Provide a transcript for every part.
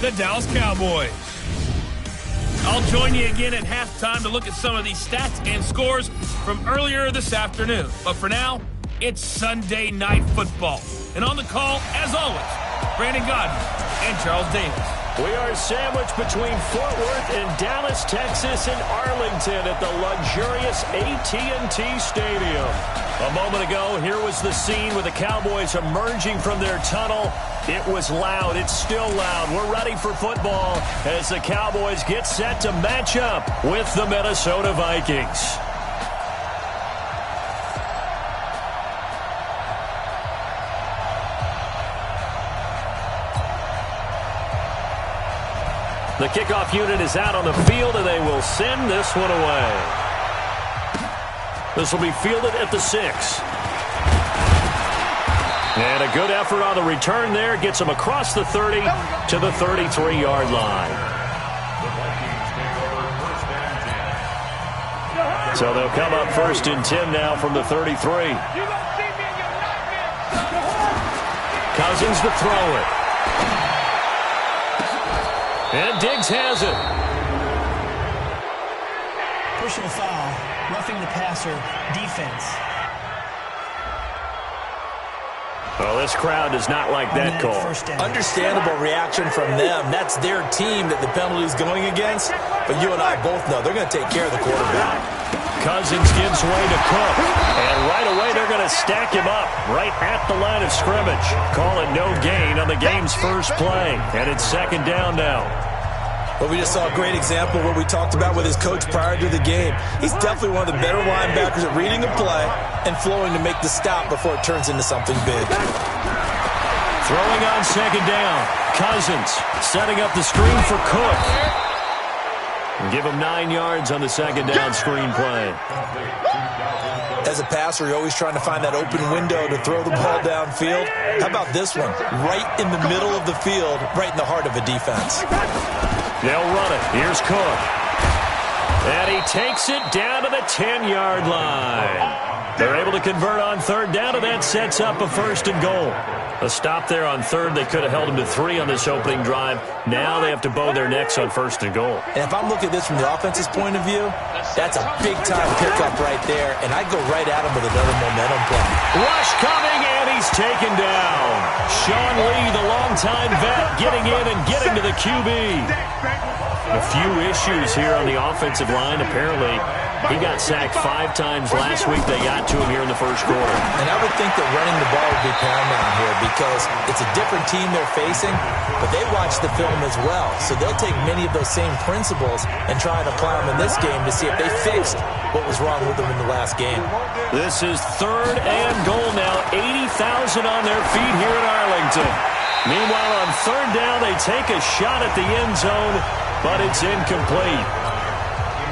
the Dallas Cowboys. I'll join you again at halftime to look at some of these stats and scores from earlier this afternoon. But for now, it's Sunday Night Football. And on the call, as always, Brandon Godden and Charles Davis. We are sandwiched between Fort Worth and Dallas, Texas, and Arlington at the luxurious AT&T Stadium. A moment ago, here was the scene with the Cowboys emerging from their tunnel. It was loud. It's still loud. We're ready for football as the Cowboys get set to match up with the Minnesota Vikings. The kickoff unit is out on the field, and they will send this one away. This will be fielded at the 6. And a good effort on the return there. Gets them across the 30 to the 33-yard line. So they'll come up 1st and 10 now from the 33. Cousins to throw it. And Diggs has it. Personal foul, roughing the passer, defense. Well, this crowd does not like that call. Understandable reaction from them. That's their team that the penalty is going against. But you and I both know they're going to take care of the quarterback. Cousins gives way to Cook. And right away they're going to stack him up right at the line of scrimmage. Call it no gain on the game's first play. And it's 2nd down now. Well, we just saw a great example of what we talked about with his coach prior to the game. He's definitely one of the better linebackers at reading a play and flowing to make the stop before it turns into something big. Throwing on 2nd down. Cousins setting up the screen for Cook. And give him 9 yards on the 2nd down screen play. As a passer, you're always trying to find that open window to throw the ball downfield. How about this one? Right in the middle of the field, right in the heart of a defense. They'll run it. Here's Cook. And he takes it down to the 10-yard line. They're able to convert on 3rd down, and that sets up a 1st and goal. A stop there on 3rd. They could have held him to 3 on this opening drive. Now they have to bow their necks on 1st and goal. And if I'm looking at this from the offense's point of view, that's a big-time pickup right there, and I'd go right at him with another momentum play. Rush coming, and he's taken down. Sean Lee, the longtime vet, getting in and getting to the QB. A few issues here on the offensive line. Apparently, he got sacked 5 times last week. They got to him here in the first quarter. And I would think that running the ball would be paramount here because it's a different team they're facing, but they watch the film as well. So they'll take many of those same principles and try and apply them in this game to see if they fixed what was wrong with them in the last game. This is 3rd and goal now. 80,000 on their feet here in Arlington. Meanwhile, on 3rd down, they take a shot at the end zone, but it's incomplete.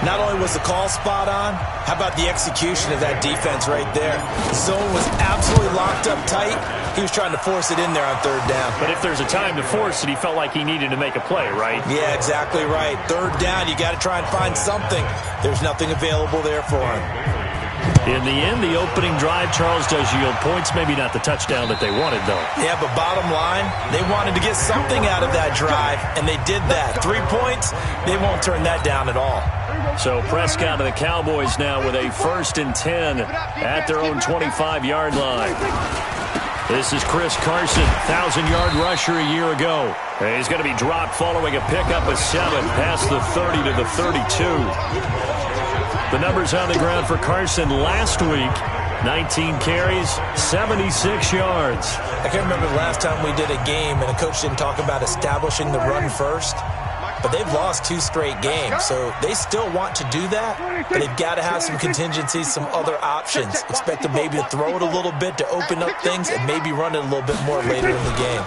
Not only was the call spot on, how about the execution of that defense right there? The zone was absolutely locked up tight. He was trying to force it in there on 3rd down. But if there's a time to force it, he felt like he needed to make a play, right? Yeah, exactly right. 3rd down, you got to try and find something. There's nothing available there for him. In the end, the opening drive, Charles, does yield points. Maybe not the touchdown that they wanted, though. Yeah, but bottom line, they wanted to get something out of that drive, and they did that. 3 points, they won't turn that down at all. So Prescott and the Cowboys now with a 1st and 10 at their own 25-yard line. This is Chris Carson, 1,000-yard rusher a year ago. He's going to be dropped following a pickup of 7 past the 30 to the 32. The numbers on the ground for Carson last week, 19 carries, 76 yards. I can't remember the last time we did a game and a coach didn't talk about establishing the run first. But they've lost 2 straight games, so they still want to do that, but they've got to have some contingencies, some other options. Expect them maybe to throw it a little bit to open up things and maybe run it a little bit more later in the game.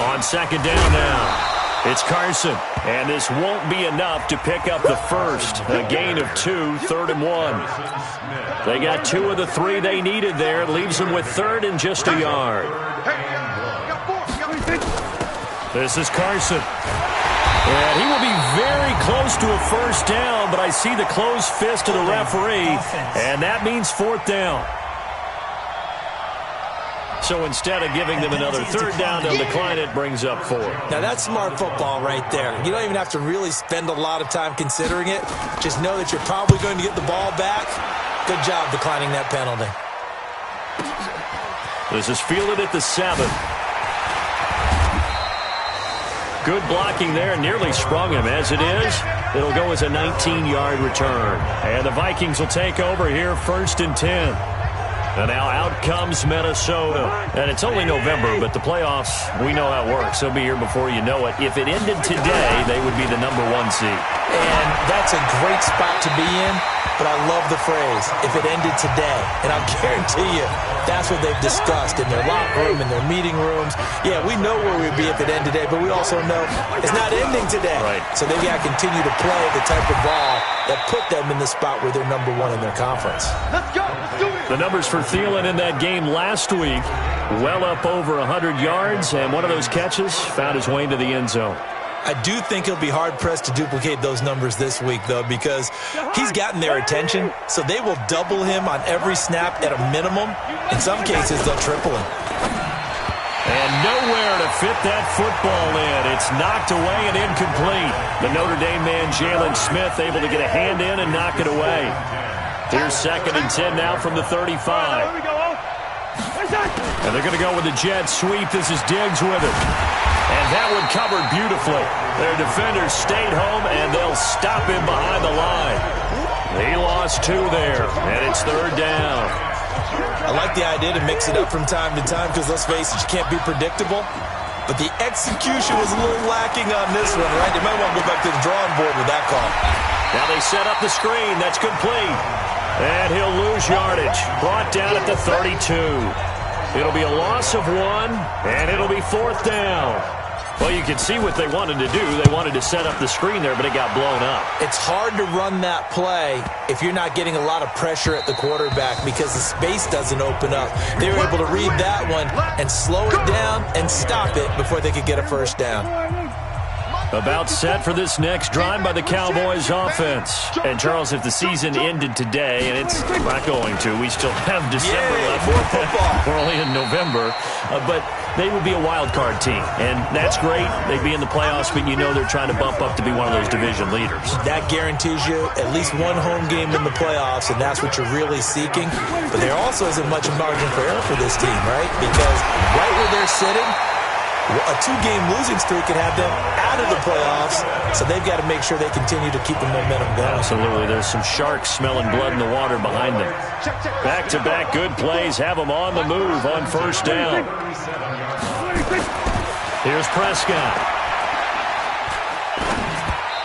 On 2nd down now. It's Carson, and this won't be enough to pick up the first. A gain of 2, 3rd and 1. They got 2 of the 3 they needed there. It leaves them with 3rd and just a yard. This is Carson. And he will be very close to a 1st down, but I see the closed fist of the referee, and that means 4th down. So instead of giving them another third down, they'll decline it, brings up 4. Now, that's smart football right there. You don't even have to really spend a lot of time considering it. Just know that you're probably going to get the ball back. Good job declining that penalty. This is fielded at the 7. Good blocking there, nearly sprung him. As it is, it'll go as a 19-yard return. And the Vikings will take over here, 1st and 10. And now out comes Minnesota. And it's only November, but the playoffs, we know how it works. They'll be here before you know it. If it ended today, they would be the number 1 seed. And that's a great spot to be in, but I love the phrase, if it ended today. And I'll guarantee you, that's what they've discussed in their locker room, in their meeting rooms. Yeah, we know where we'd be if it ended today, but we also know it's not ending today. Right. So they've got to continue to play the type of ball that put them in the spot where they're number 1 in their conference. Let's go. Let's do it. The numbers for Thielen in that game last week, well up over 100 yards, and one of those catches found his way into the end zone. I do think he'll be hard-pressed to duplicate those numbers this week, though, because he's gotten their attention, so they will double him on every snap at a minimum. In some cases, they'll triple him. And nowhere to fit that football in. It's knocked away and incomplete. The Notre Dame man, Jalen Smith, able to get a hand in and knock it away. Here's 2nd and 10 now from the 35. And they're going to go with the jet sweep. This is Diggs with it. And that one covered beautifully. Their defenders stayed home, and they'll stop him behind the line. He lost 2 there, and it's 3rd down. I like the idea to mix it up from time to time because, let's face it, you can't be predictable. But the execution was a little lacking on this one, right? They might want to go back to the drawing board with that call. Now they set up the screen. That's complete. And he'll lose yardage. Brought down at the 32. It'll be a loss of 1, and it'll be 4th down. Well, you can see what they wanted to do. They wanted to set up the screen there, but it got blown up. It's hard to run that play if you're not getting a lot of pressure at the quarterback because the space doesn't open up. They were able to read that one and slow it down and stop it before they could get a 1st down. About set for this next drive by the Cowboys offense. And, Charles, if the season ended today, and it's not going to, we still have December left. More football. We're only in November. But they would be a wild card team. And that's great. They'd be in the playoffs, but you know they're trying to bump up to be one of those division leaders. That guarantees you at least 1 home game in the playoffs, and that's what you're really seeking. But there also isn't much margin for error for this team, right? Because right where they're sitting, a 2-game losing streak could have them out of the playoffs, so they've got to make sure they continue to keep the momentum going. Absolutely. There's some sharks smelling blood in the water behind them. Back-to-back good plays have them on the move on 1st down. Here's Prescott.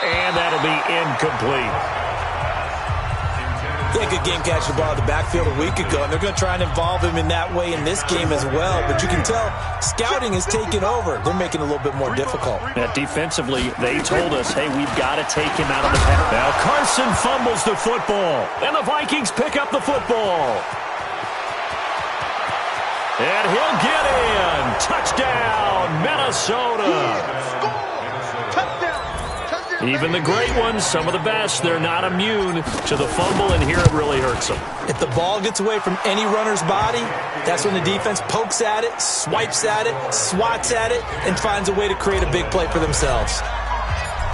And that'll be incomplete. They had a good game catching the ball in the backfield a week ago, and they're going to try and involve him in that way in this game as well. But you can tell scouting has taken over. They're making it a little bit more difficult. That defensively, they told us, hey, we've got to take him out of the pass. Now Carson fumbles the football, and the Vikings pick up the football. And he'll get in. Touchdown, Minnesota. Even the great ones, some of the best, they're not immune to the fumble, and here it really hurts them. If the ball gets away from any runner's body, that's when the defense pokes at it, swipes at it, swats at it, and finds a way to create a big play for themselves.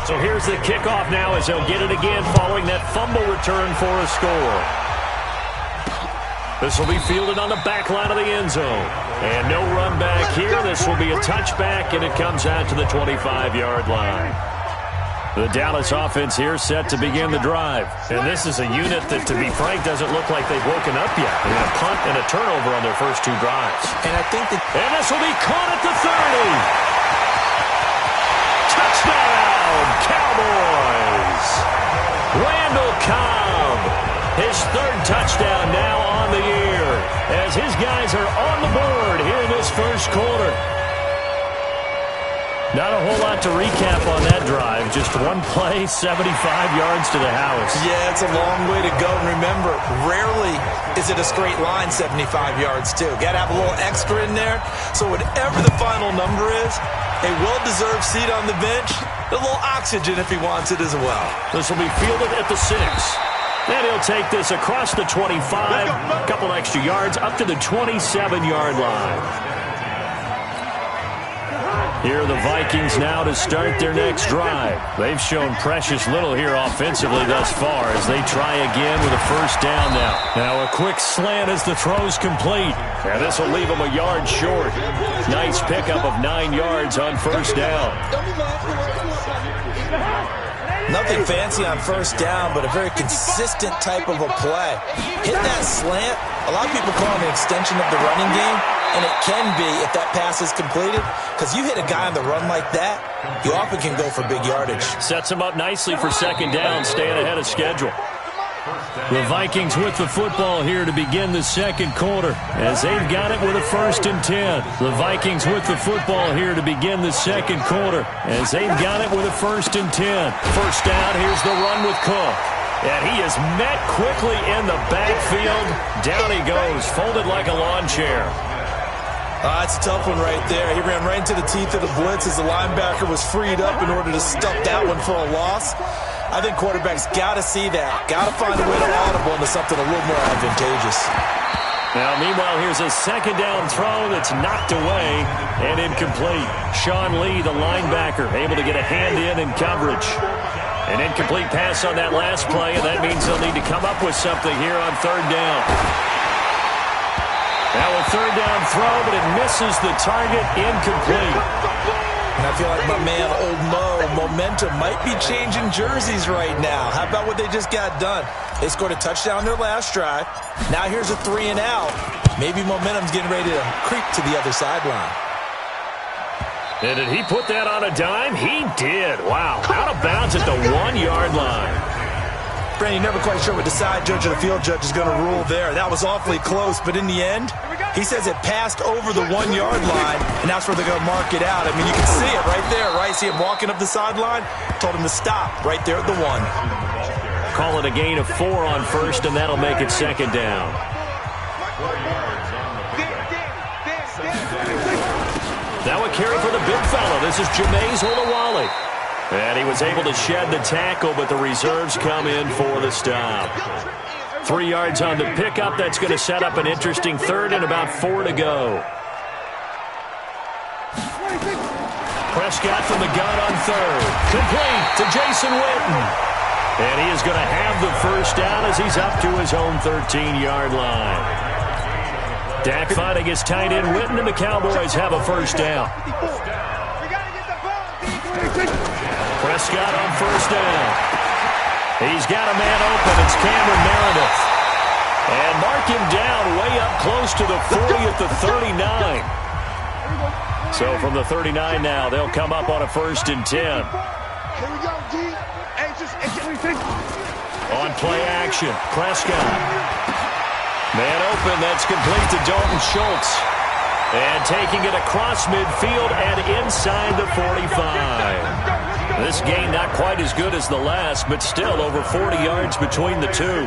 So here's the kickoff now as they'll get it again following that fumble return for a score. This will be fielded on the back line of the end zone. And no run back here. This will be a touchback, and it comes out to the 25-yard line. The Dallas offense here set to begin the drive. And this is a unit that, to be frank, doesn't look like they've woken up yet. They had a punt and a turnover on their first 2 drives. And I think that... And this will be caught at the 30. Touchdown, Cowboys. Randall Cobb, his 3rd touchdown now on the year, as his guys are on the board here in this first quarter. Not a whole lot to recap on that drive. Just 1 play, 75 yards to the house. Yeah, it's a long way to go. And remember, rarely is it a straight line 75 yards, too. Got to have a little extra in there. So whatever the final number is, a well-deserved seat on the bench, a little oxygen if he wants it as well. This will be fielded at the 6. And he'll take this across the 25, a couple extra yards, up to the 27-yard line. Here are the Vikings now to start their next drive. They've shown precious little here offensively thus far as they try again with a first down now. Now a quick slant as the throw's complete. And this will leave them a yard short. Nice pickup of 9 yards on first down. Nothing fancy on first down, but a very consistent type of a play. Hit that slant. A lot of people call it an extension of the running game, and it can be if that pass is completed, because you hit a guy on the run like that, you often can go for big yardage. Sets him up nicely for second down, staying ahead of schedule. The Vikings with the football here to begin the second quarter as they've got it with a 1st and 10. The Vikings with the football here to begin the second quarter as they've got it with a 1st and 10. First down, here's the run with Cook. And he is met quickly in the backfield. Down he goes, folded like a lawn chair. That's a tough one right there. He ran right into the teeth of the blitz as the linebacker was freed up in order to stuff that one for a loss. I think quarterbacks got to see that. Got to find a way to audible into something a little more advantageous. Now, meanwhile, here's a second down throw that's knocked away and incomplete. Sean Lee, the linebacker, able to get a hand in coverage. An incomplete pass on that last play, and that means they'll need to come up with something here on third down. Now a third down throw, but it misses the target, incomplete. And I feel like my man, Old Mo, momentum might be changing jerseys right now. How about what they just got done? They scored a touchdown their last drive. Now here's a 3 and out. Maybe momentum's getting ready to creep to the other sideline. And did he put that on a dime? He did. Wow. Out of bounds at the 1-yard line. Brandon, you're never quite sure what the side judge or the field judge is going to rule there. That was awfully close, but in the end, he says it passed over the 1-yard line, and that's where they're going to mark it out. I mean, you can see it right there, right? See him walking up the sideline? Told him to stop right there at the 1. Call it a gain of 4 on first, and that'll make it second down. Now a carry for the big fella. This is Jameis Olawale. And he was able to shed the tackle, but the reserves come in for the stop. 3 yards on the pickup. That's going to set up an interesting third and about 4 to go. Prescott from the gun on third. Complete to Jason Witten. And he is going to have the first down as he's up to his own 13-yard line. Dak finding his tight end Witten, and the Cowboys have a first down. Prescott on first down. He's got a man open. It's Cameron Meredith. And mark him down way up close to the 40 at the 39. So from the 39 now, they'll come up on a 1st and 10. On play action, Prescott. Man open, that's complete to Dalton Schultz. And taking it across midfield and inside the 45. This gain not quite as good as the last, but still over 40 yards between the two.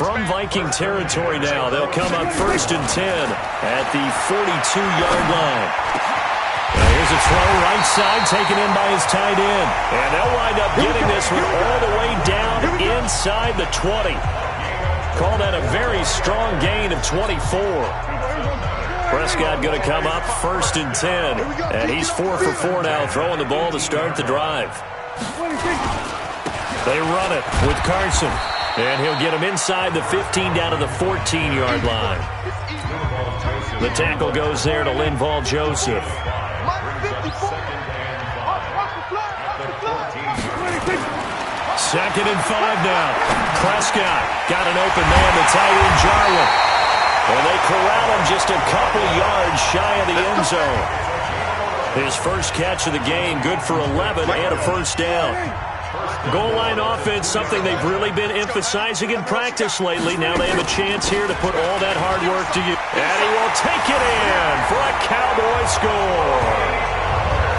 From Viking territory now, they'll come up 1st and 10 at the 42-yard line. And here's a throw right side taken in by his tight end. And they'll wind up getting this one all the way down inside the 20. Call that a very strong gain of 24. Prescott going to come up 1st and 10. And he's 4 for 4 now, throwing the ball to start the drive. They run it with Carson. And he'll get him inside the 15 down to the 14-yard line. The tackle goes there to Linval Joseph. 2nd and 5 now. Prescott got an open man, the tight end Jarwin. And they corral him just a couple yards shy of the end zone. His first catch of the game, good for 11 and a first down. Goal line offense, something they've really been emphasizing in practice lately. Now they have a chance here to put all that hard work to use. And he will take it in for a Cowboy score.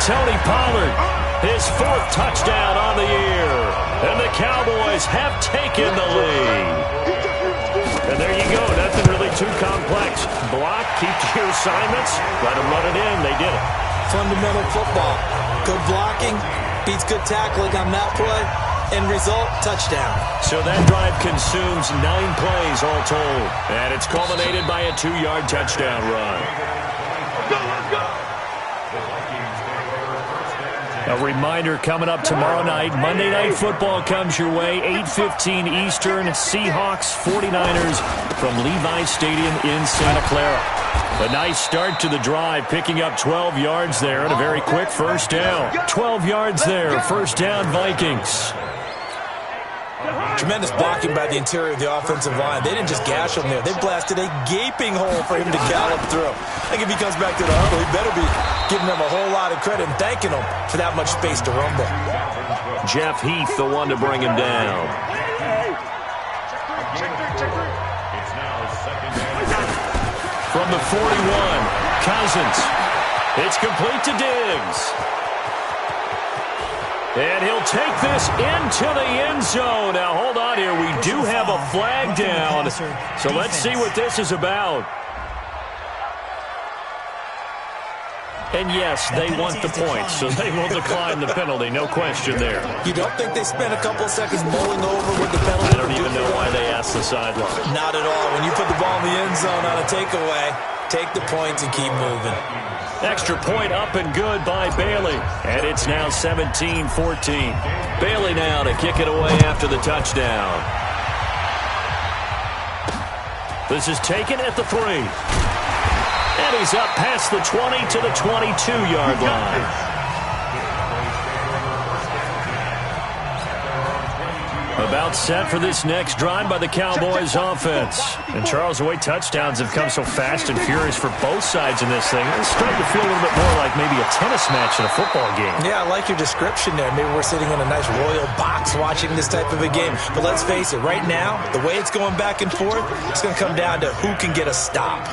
Tony Pollard, his 4th touchdown on the year. And the Cowboys have taken the lead. And there you go, nothing really too complex. Block, keep to your assignments, let them run it in. They did it. Fundamental football. Good blocking beats good tackling on that play. End result, touchdown. So that drive consumes 9 plays all told. And it's culminated by a 2-yard touchdown run. A reminder coming up tomorrow night. Monday Night Football comes your way. 8:15 Eastern. Seahawks 49ers from Levi Stadium in Santa Clara. A nice start to the drive, picking up 12 yards there and a very quick first down. 12 yards there, first down Vikings. Tremendous blocking by the interior of the offensive line. They didn't just gash him there. They blasted a gaping hole for him to gallop through. I think if he comes back to the huddle, he better be giving them a whole lot of credit and thanking them for that much space to rumble. Jeff Heath, the one to bring him down. From the 41, Cousins. It's complete to Diggs. And he'll take this into the end zone. Now, hold on here. We do have a flag down. So let's see what this is about. And yes, they want the points, so they will decline the penalty. No question there. You don't think they spent a couple seconds mulling over what the penalty? I don't even know why they asked the sideline. Not at all. When you put the ball in the end zone on a takeaway, take the points and keep moving. Extra point up and good by Bailey. And it's now 17-14. Bailey now to kick it away after the touchdown. This is taken at the 3. And he's up past the 20 to the 22-yard line. About set for this next drive by the Cowboys offense. And Charles, the way touchdowns have come so fast and furious for both sides in this thing, it's starting to feel a little bit more like maybe a tennis match in a football game. Yeah, I like your description there. Maybe we're sitting in a nice royal box watching this type of a game. But let's face it, right now, the way it's going back and forth, it's going to come down to who can get a stop.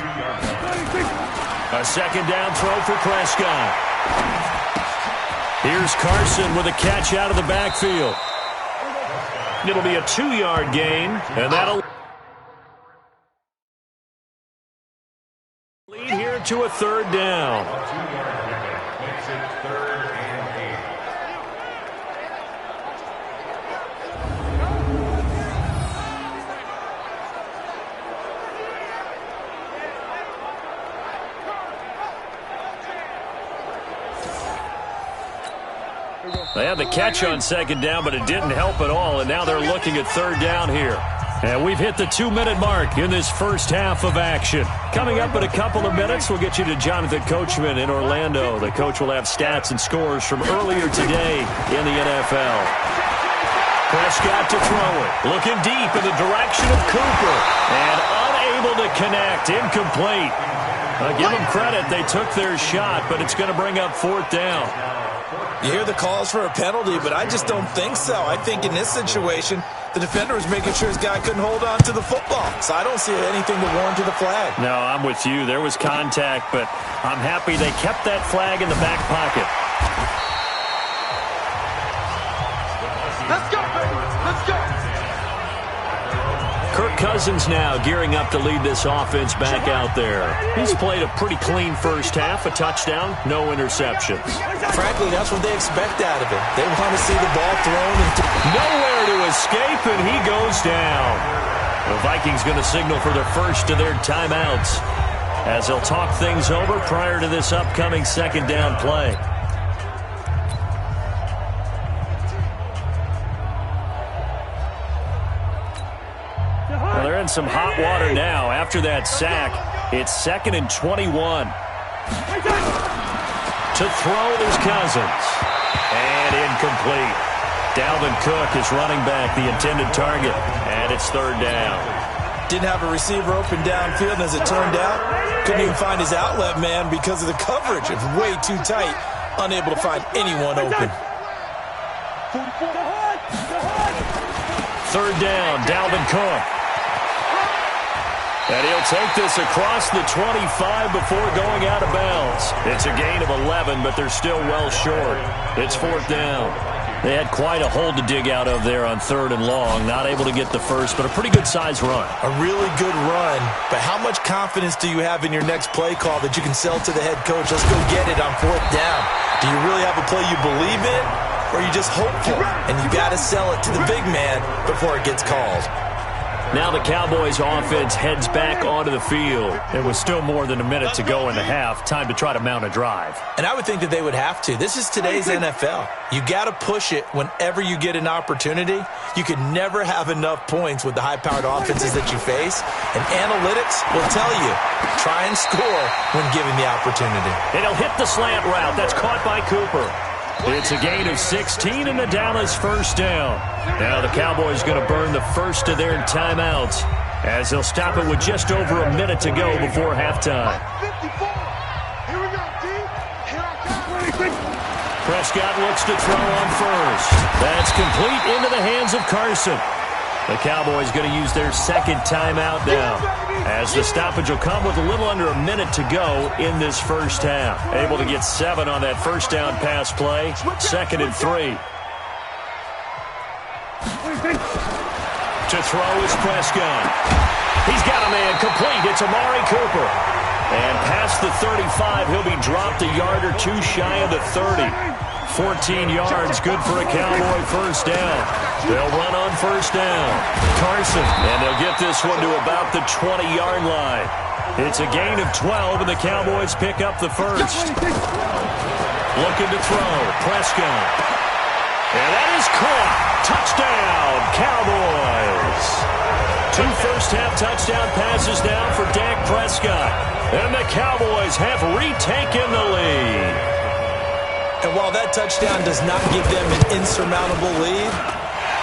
A second down throw for Prescott. Here's Carson with a catch out of the backfield. It'll be a 2-yard gain, and that'll lead here to a third down. They had the catch on second down, but it didn't help at all, and now they're looking at third down here. And we've hit the 2-minute mark in this first half of action. Coming up in a couple of minutes, we'll get you to Jonathan Coachman in Orlando. The coach will have stats and scores from earlier today in the NFL. Prescott to throw it. Looking deep in the direction of Cooper. And unable to connect. Incomplete. Give them credit. They took their shot, but it's going to bring up fourth down. You hear the calls for a penalty, but I just don't think so. I think in this situation, the defender was making sure his guy couldn't hold on to the football. So I don't see anything to warrant to the flag. No, I'm with you. There was contact, but I'm happy they kept that flag in the back pocket. Let's go, baby. Let's go. Kirk Cousins now gearing up to lead this offense back out there. He's played a pretty clean first half, a touchdown, no interceptions. Frankly, that's what they expect out of it. They want to see the ball thrown. Nowhere to escape, and he goes down. The Vikings going to signal for their first of their timeouts as they'll talk things over prior to this upcoming second down play. They're in some hot water now. After that sack, it's 2nd and 21. To throw is Cousins. And incomplete. Dalvin Cook is running back, the intended target. And it's third down. Didn't have a receiver open downfield, and as it turned out, couldn't even find his outlet man because of the coverage. It's way too tight. Unable to find anyone open. Third down, Dalvin Cook. And he'll take this across the 25 before going out of bounds. It's a gain of 11, but they're still well short. It's fourth down. They had quite a hole to dig out of there on 3rd and long. Not able to get the first, but a pretty good-sized run. A really good run, but how much confidence do you have in your next play call that you can sell to the head coach? Let's go get it on 4th down. Do you really have a play you believe in? or are you just hopeful? And you got to sell it to the big man before it gets called. Now the Cowboys offense heads back onto the field. It was still more than a minute to go in the half. Time to try to mount a drive. And I would think that they would have to. This is today's NFL. You got to push it whenever you get an opportunity. You can never have enough points with the high-powered offenses that you face. And analytics will tell you, try and score when given the opportunity. And he'll hit the slant route. That's caught by Cooper. It's a gain of 16 and the Dallas first down. Now the Cowboys going to burn the first of their timeouts as they'll stop it with just over a minute to go before halftime. Prescott looks to throw on first. That's complete into the hands of Carson. The Cowboys going to use their second timeout now, as the stoppage will come with a little under a minute to go in this first half. Able to get 7 on that first down pass play. 2nd and 3. To throw is Prescott. He's got a man complete. It's Amari Cooper. And past the 35, he'll be dropped a yard or two shy of the 30. 14 yards, good for a Cowboy first down. They'll run on first down. Carson, and they'll get this one to about the 20-yard line. It's a gain of 12, and the Cowboys pick up the first. Looking to throw, Prescott. And that is caught. Touchdown, Cowboys. 2 first-half touchdown passes down for Dak Prescott. And the Cowboys have retaken the lead. And while that touchdown does not give them an insurmountable lead,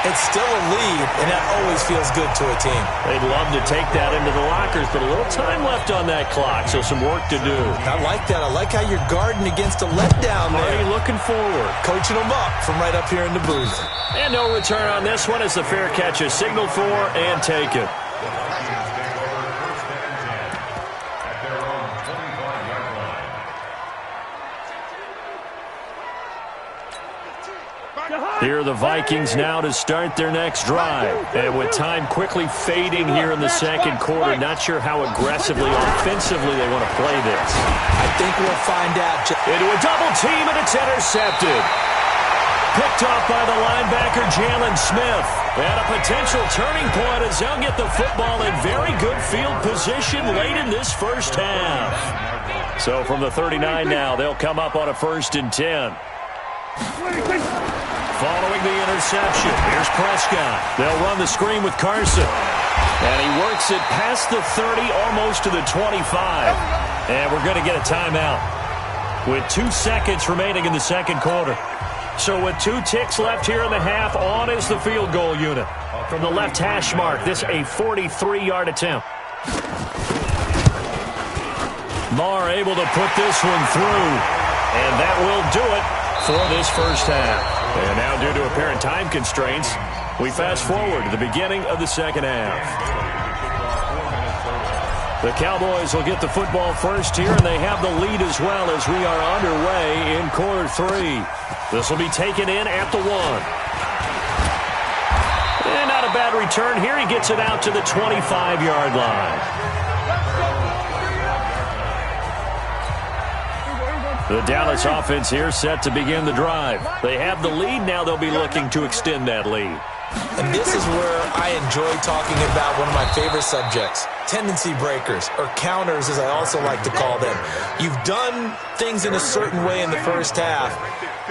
it's still a lead, and that always feels good to a team. They'd love to take that into the lockers, but a little time left on that clock, so some work to do. I like that. I like how you're guarding against a letdown there. Already looking forward. Coaching them up from right up here in the booth. And no return on this one as the fair catch is signaled for and taken. Here are the Vikings now to start their next drive. And with time quickly fading here in the second quarter, not sure how aggressively, offensively they want to play this. I think we'll find out. Into a double team, and it's intercepted. Picked off by the linebacker, Jalen Smith. And a potential turning point as they'll get the football in very good field position late in this first half. So from the 39 now, they'll come up on a 1st and 10. Following the interception, here's Prescott. They'll run the screen with Carson. And he works it past the 30, almost to the 25. And we're going to get a timeout with 2 seconds remaining in the second quarter. So with 2 ticks left here in the half, on is the field goal unit. From the left hash mark, this a 43-yard attempt. Marr able to put this one through. And that will do it for this first half. And now, due to apparent time constraints, we fast forward to the beginning of the second half. The Cowboys will get the football first here, and they have the lead as well as we are underway in quarter 3. This will be taken in at the 1. And not a bad return here. He gets it out to the 25-yard line. The Dallas offense here set to begin the drive. They have the lead. Now they'll be looking to extend that lead. And this is where I enjoy talking about one of my favorite subjects, tendency breakers, or counters as I also like to call them. You've done things in a certain way in the first half,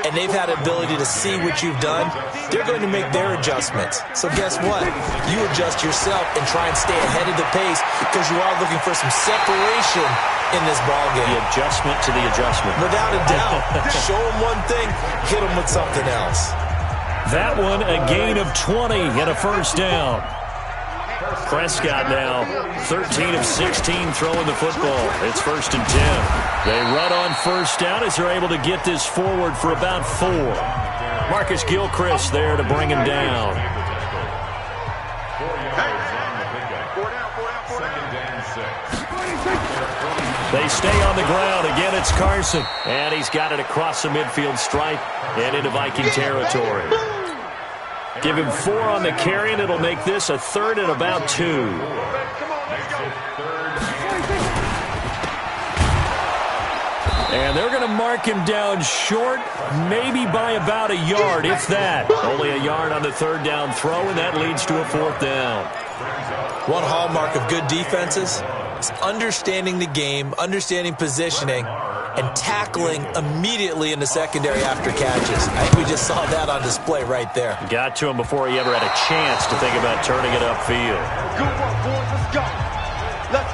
and they've had ability to see what you've done. They're going to make their adjustments. So guess what? You adjust yourself and try and stay ahead of the pace because you are looking for some separation in this ballgame. The adjustment to the adjustment. Without a doubt. Show them one thing, hit them with something else. That one, a gain of 20 and a first down. Prescott now, 13 of 16 throwing the football. It's 1st and 10. They run on first down as they're able to get this forward for about 4. Marcus Gilchrist there to bring him down. They stay on the ground. Again, it's Carson. And he's got it across the midfield stripe and into Viking territory. Give him 4 on the carry, and it'll make this a 3rd and about 2. And they're going to mark him down short, maybe by about a yard, if that. Only a yard on the third down throw, and that leads to a fourth down. One hallmark of good defenses is understanding the game, understanding positioning, and tackling immediately in the secondary after catches. I think we just saw that on display right there. Got to him before he ever had a chance to think about turning it upfield. Good work, boys. Let's go.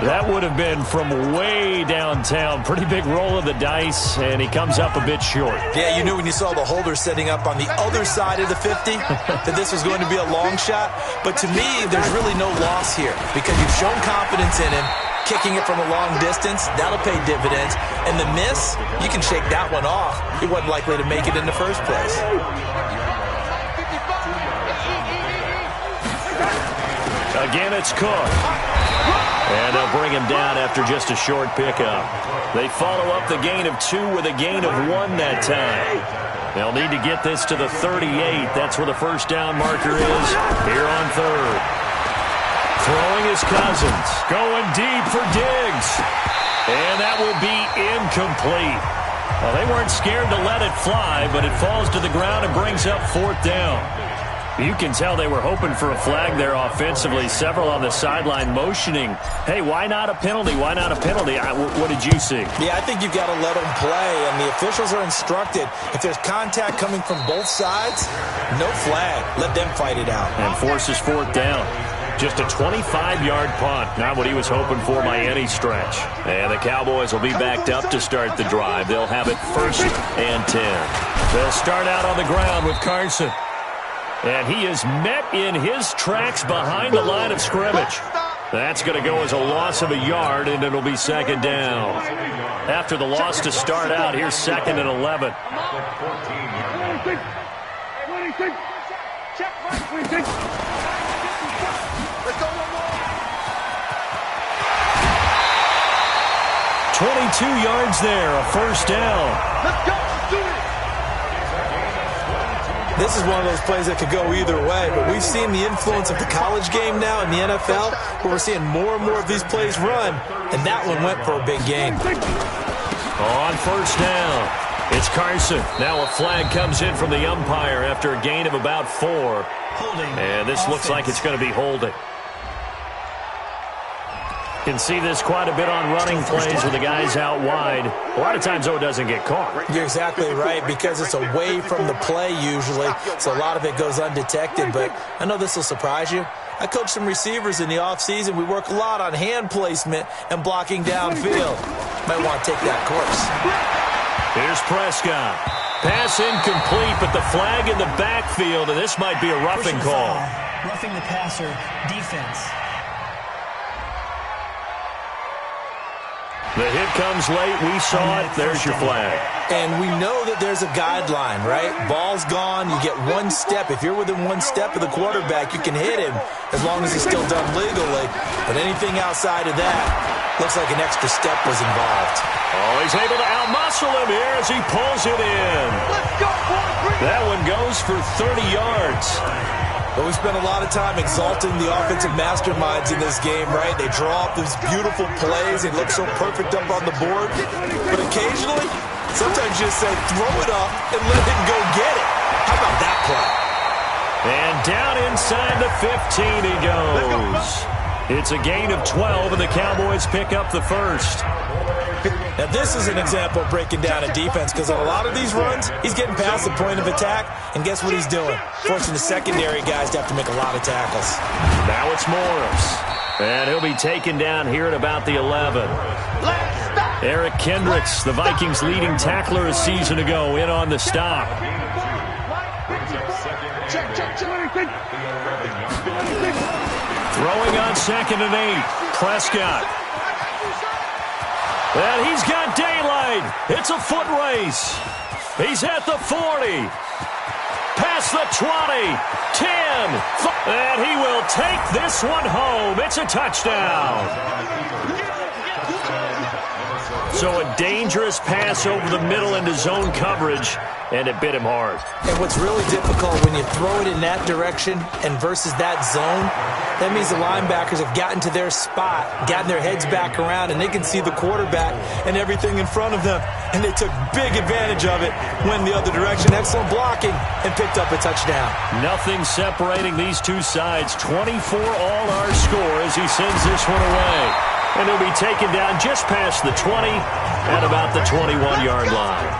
That would have been from way downtown. Pretty big roll of the dice, and he comes up a bit short. Yeah, you knew when you saw the holder setting up on the other side of the 50 that this was going to be a long shot. But to me, there's really no loss here because you've shown confidence in him. Kicking it from a long distance, that'll pay dividends. And the miss, you can shake that one off. He wasn't likely to make it in the first place. Again, it's Cook. And they'll bring him down after just a short pickup. They follow up the gain of 2 with a gain of 1 that time. They'll need to get this to the 38. That's where the first down marker is here on third. Throwing his Cousins. Going deep for Diggs. And that will be incomplete. Well, they weren't scared to let it fly, but it falls to the ground and brings up fourth down. You can tell they were hoping for a flag there offensively. Several on the sideline motioning, hey, why not a penalty? Why not a penalty? What did you see? Yeah, I think you've got to let them play, and the officials are instructed. If there's contact coming from both sides, no flag. Let them fight it out. And forces fourth down. Just a 25-yard punt. Not what he was hoping for by any stretch. And the Cowboys will be backed up to start the drive. They'll have it 1st and 10. They'll start out on the ground with Carson. And he is met in his tracks behind the line of scrimmage. That's going to go as a loss of a yard, and it'll be second down. After the loss to start out, here's 2nd and 11. 22 yards there, a first down. Let's go. Let's do it. This is one of those plays that could go either way, but we've seen the influence of the college game now in the NFL, where we're seeing more and more of these plays run, and that one went for a big gain. On first down, it's Carson. Now a flag comes in from the umpire after a gain of about 4. Holding. And this looks like it's going to be holding. Can see this quite a bit on running plays with the guys out wide. A lot of times, though, it doesn't get caught. You're exactly right, because it's away from the play usually, so a lot of it goes undetected. But I know this will surprise you. I coach some receivers in the offseason. We work a lot on hand placement and blocking downfield. Might want to take that course. Here's Prescott. Pass incomplete, but the flag in the backfield, and this might be a roughing call. Roughing the passer, defense. The hit comes late. We saw it. There's your flag. And we know that there's a guideline, right? Ball's gone. You get 1 step. If you're within 1 step of the quarterback, you can hit him as long as it's still done legally. But anything outside of that looks like an extra step was involved. Oh, he's able to outmuscle him here as he pulls it in. Let's go, boys. That one goes for 30 yards. But we spent a lot of time exalting the offensive masterminds in this game, right? They draw up these beautiful plays. They look so perfect up on the board. But occasionally, sometimes you just say, throw it up and let him go get it. How about that play? And down inside the 15 he goes. It's a gain of 12, and the Cowboys pick up the first. Now, this is an example of breaking down a defense, because on a lot of these runs, he's getting past the point of attack, and guess what he's doing? Forcing the secondary guys to have to make a lot of tackles. Now it's Morris. And he'll be taken down here at about the 11. Eric Kendricks, the Vikings' leading tackler a season ago, in on the stop. Throwing on 2nd and 8. Prescott. And he's got daylight. It's a foot race. He's at the 40. Past the 20. 10. And he will take this one home. It's a touchdown. So a dangerous pass over the middle into zone coverage, and it bit him hard. And what's really difficult when you throw it in that direction and versus that zone, that means the linebackers have gotten to their spot, gotten their heads back around, and they can see the quarterback and everything in front of them. And they took big advantage of it, went the other direction, excellent blocking, and picked up a touchdown. Nothing separating these two sides. 24 all our score as he sends this one away. And he'll be taken down just past the 20 at about the 21-yard line.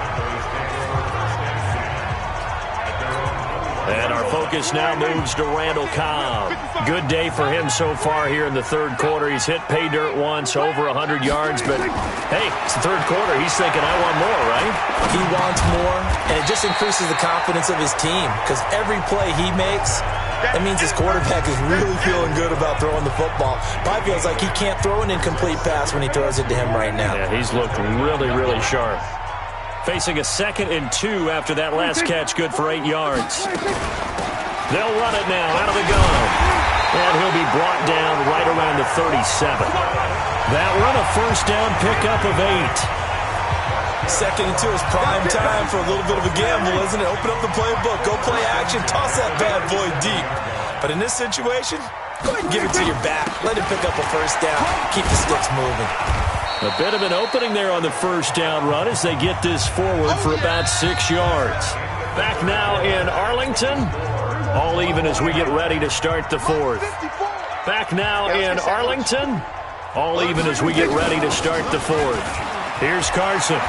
And our focus now moves to Randall Cobb. Good day for him so far here in the third quarter. He's hit pay dirt once, over 100 yards, but hey, it's the third quarter. He's thinking, I want more, right? He wants more, and it just increases the confidence of his team because every play he makes, that means his quarterback is really feeling good about throwing the football. Probably feels like he can't throw an incomplete pass when he throws it to him right now. Yeah, he's looked really, really sharp. Facing a 2nd and 2 after that last catch, good for 8 yards. They'll run it now out of the gun. And he'll be brought down right around the 37. That run, a first down pickup of 8. 2nd and 2 is prime time for a little bit of a gamble, isn't it? Open up the playbook, go play action, toss that bad boy deep. But in this situation, go ahead and give it to your back. Let him pick up a first down. Keep the sticks moving. A bit of an opening there on the first down run as they get this forward for about 6 yards. Back now in Arlington. All even as we get ready to start the fourth. Back now in Arlington. All even as we get ready to start the fourth. Here's Carson.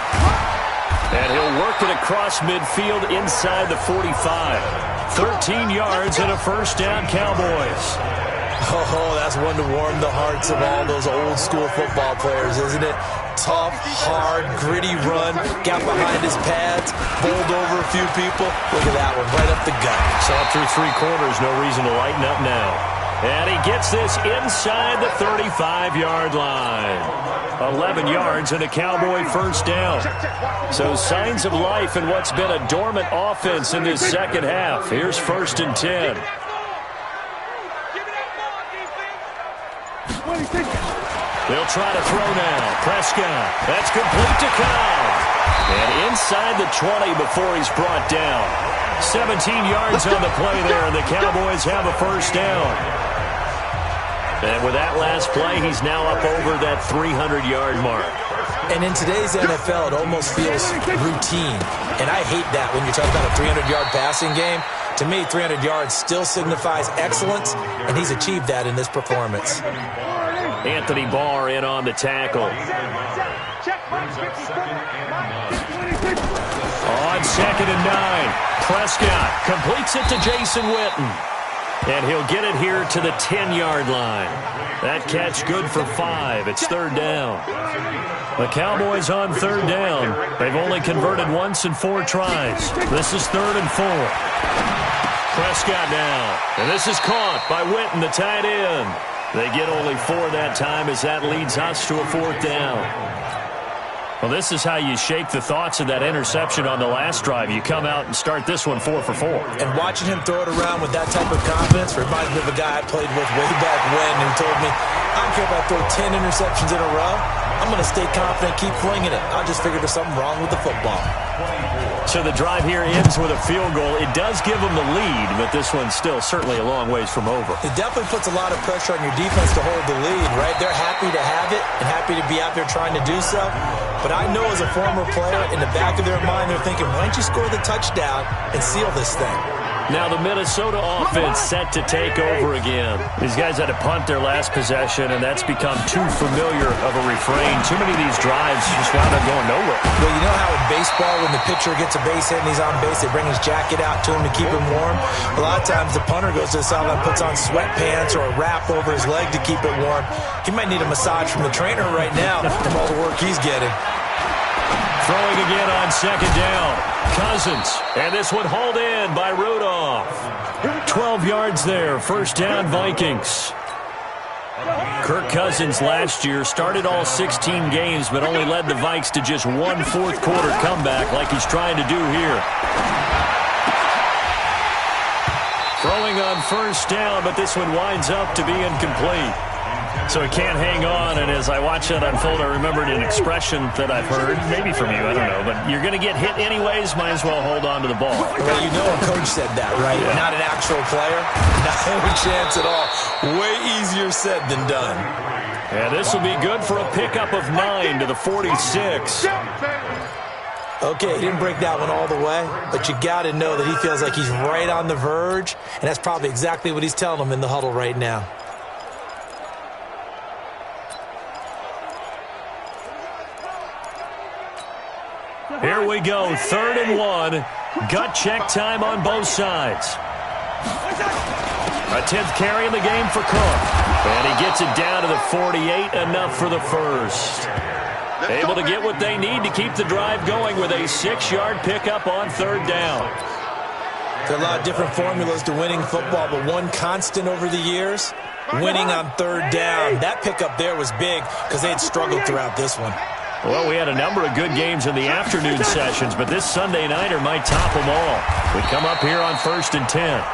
And he'll work it across midfield inside the 45. 13 yards and a first down, Cowboys. Oh, that's one to warm the hearts of all those old school football players, isn't it? Tough, hard, gritty run, got behind his pads, bowled over a few people. Look at that one, right up the gut. Saw it through 3 quarters, no reason to lighten up now. And he gets this inside the 35-yard line. 11 yards and a Cowboy first down. So signs of life in what's been a dormant offense in this second half. Here's 1st and 10. They'll try to throw now. Prescott. That's complete to Cobb. And inside the 20 before he's brought down. 17 yards on the play there, and the Cowboys have a first down. And with that last play, he's now up over that 300-yard mark. And in today's NFL, it almost feels routine. And I hate that when you're talking about a 300-yard passing game. To me, 300 yards still signifies excellence, and he's achieved that in this performance. Anthony Barr in on the tackle. On 2nd and 9, Prescott completes it to Jason Witten. And he'll get it here to the 10-yard line. That catch good for 5. It's 3rd down. The Cowboys on 3rd down. They've only converted once in 4 tries. This is 3rd and 4. Prescott now. And this is caught by Witten, the tight end. They get only 4 that time as that leads us to a 4th down. Well, this is how you shake the thoughts of that interception on the last drive. You come out and start this one 4 for 4. And watching him throw it around with that type of confidence reminds me of a guy I played with way back when who told me, I don't care if I throw 10 interceptions in a row. I'm going to stay confident, keep flinging it. I just figured there's something wrong with the football. So the drive here ends with a field goal. It does give them the lead, but this one's still certainly a long ways from over. It definitely puts a lot of pressure on your defense to hold the lead, right? They're happy to have it and happy to be out there trying to do so. But I know as a former player, in the back of their mind, they're thinking, why don't you score the touchdown and seal this thing? Now the Minnesota offense set to take over again. These guys had to punt their last possession, and that's become too familiar of a refrain. Too many of these drives just wound up going nowhere. Well, you know how in baseball, when the pitcher gets a base hit and he's on base, they bring his jacket out to him to keep him warm? A lot of times the punter goes to the sideline, puts on sweatpants or a wrap over his leg to keep it warm. He might need a massage from the trainer right now from all the work he's getting. Throwing again on 2nd down. Cousins. And this one hauled in by Rudolph. 12 yards there. First down, Vikings. Kirk Cousins last year started all 16 games, but only led the Vikes to just 1 fourth-quarter comeback like he's trying to do here. Throwing on first down, but this one winds up to be incomplete. So he can't hang on, and as I watch that unfold, I remembered an expression that I've heard, maybe from you, I don't know, but you're going to get hit anyways, might as well hold on to the ball. Well, you know a coach said that, right? Yeah. Not an actual player. Not any chance at all. Way easier said than done. And this will be good for a pickup of 9 to the 46. Okay, he didn't break that one all the way, but you got to know that he feels like he's right on the verge, and that's probably exactly what he's telling them in the huddle right now. Here we go, 3rd and 1. Gut check time on both sides. A 10th carry in the game for Cook. And he gets it down to the 48, enough for the first. Able to get what they need to keep the drive going with a 6-yard pickup on 3rd down. There are a lot of different formulas to winning football, but one constant over the years, winning on 3rd down. That pickup there was big because they had struggled throughout this one. Well, we had a number of good games in the afternoon sessions, but this Sunday nighter might top them all. We come up here on 1st and 10.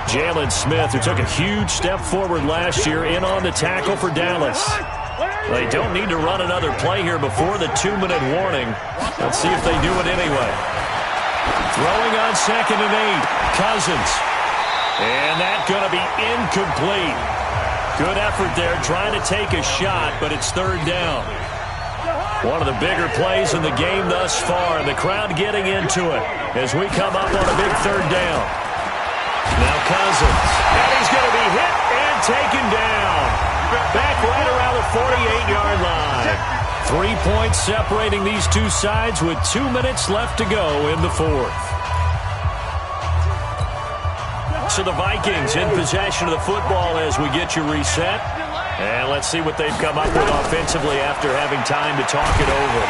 Jalen Smith, who took a huge step forward last year, in on the tackle for Dallas. They don't need to run another play here before the 2-minute warning. Let's see if they do it anyway. Throwing on 2nd and 8, Cousins. And that's going to be incomplete. Good effort there, trying to take a shot, but it's 3rd down. One of the bigger plays in the game thus far, and the crowd getting into it as we come up on a big 3rd down. Now Cousins, and he's going to be hit and taken down. Back right around the 48-yard line. 3 points separating these two sides with 2 minutes left to go in the 4th. So the Vikings in possession of the football as we get you reset. And let's see what they've come up with offensively after having time to talk it over.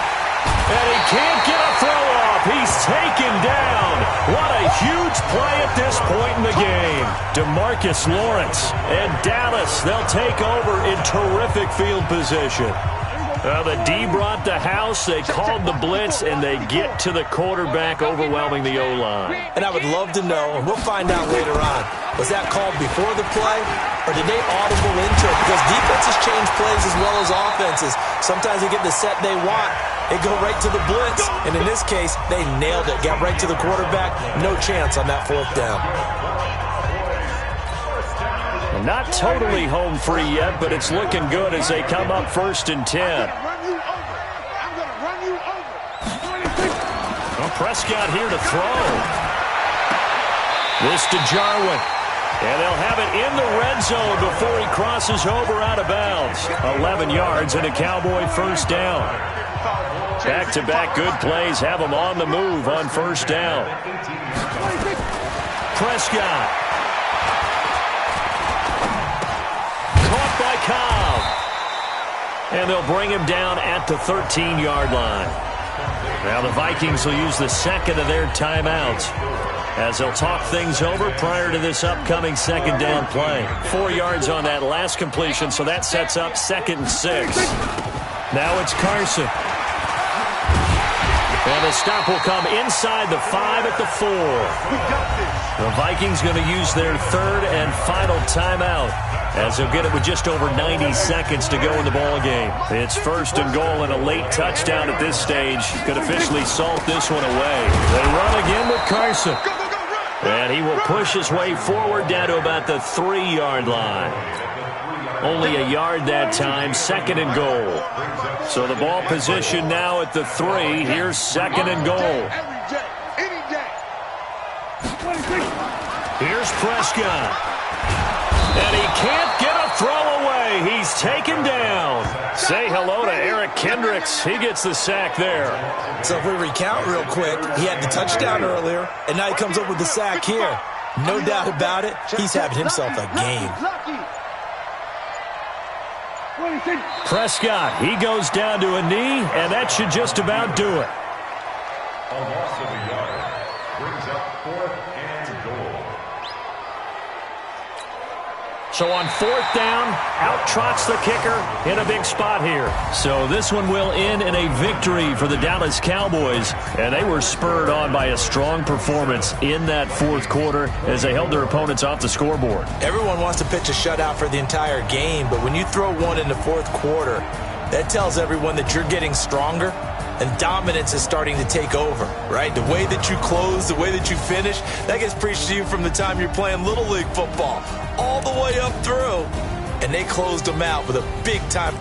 And he can't get a throw off. He's taken down. What a huge play at this point in the game. DeMarcus Lawrence and Dallas, they'll take over in terrific field position. The D brought the house, they called the blitz, and they get to the quarterback, overwhelming the O-line. And I would love to know, and we'll find out later on, was that called before the play, or did they audible into it? Because defenses change plays as well as offenses. Sometimes they get the set they want, they go right to the blitz, and in this case, they nailed it, got right to the quarterback, no chance on that 4th down. Not totally home free yet, but it's looking good as they come up 1st and 10. Well, Prescott here to throw. This to Jarwin. And they'll have it in the red zone before he crosses over out of bounds. 11 yards and a Cowboy 1st down. Back-to-back good plays have them on the move on 1st down. Prescott. By Cobb. And they'll bring him down at the 13-yard line. Now the Vikings will use the 2nd of their timeouts as they'll talk things over prior to this upcoming 2nd down play. 4 yards on that last completion, so that sets up 2nd and 6. Now it's Carson. And the stop will come inside the 5 at the 4. The Vikings going to use their 3rd and final timeout as they'll get it with just over 90 seconds to go in the ball game. It's 1st and goal, and a late touchdown at this stage could officially salt this one away. They run again with Carson. And he will push his way forward down to about the 3-yard line. Only a yard that time, 2nd and goal. So the ball position now at the 3. Here's 2nd and goal. Here's Prescott. And he can't get a throw away. He's taken down. Say hello to Eric Kendricks. He gets the sack there. So if we recount real quick, he had the touchdown earlier, and now he comes up with the sack here. No doubt about it, he's having himself a game. Prescott, he goes down to a knee, and that should just about do it. A loss of a yard brings up 4th and goal. So on 4th down, out trots the kicker in a big spot here. So this one will end in a victory for the Dallas Cowboys. And they were spurred on by a strong performance in that 4th quarter as they held their opponents off the scoreboard. Everyone wants to pitch a shutout for the entire game, but when you throw one in the 4th quarter, that tells everyone that you're getting stronger and dominance is starting to take over, right? The way that you close, the way that you finish, that gets preached to you from the time you're playing Little League football all the way up through. And they closed them out with a big-time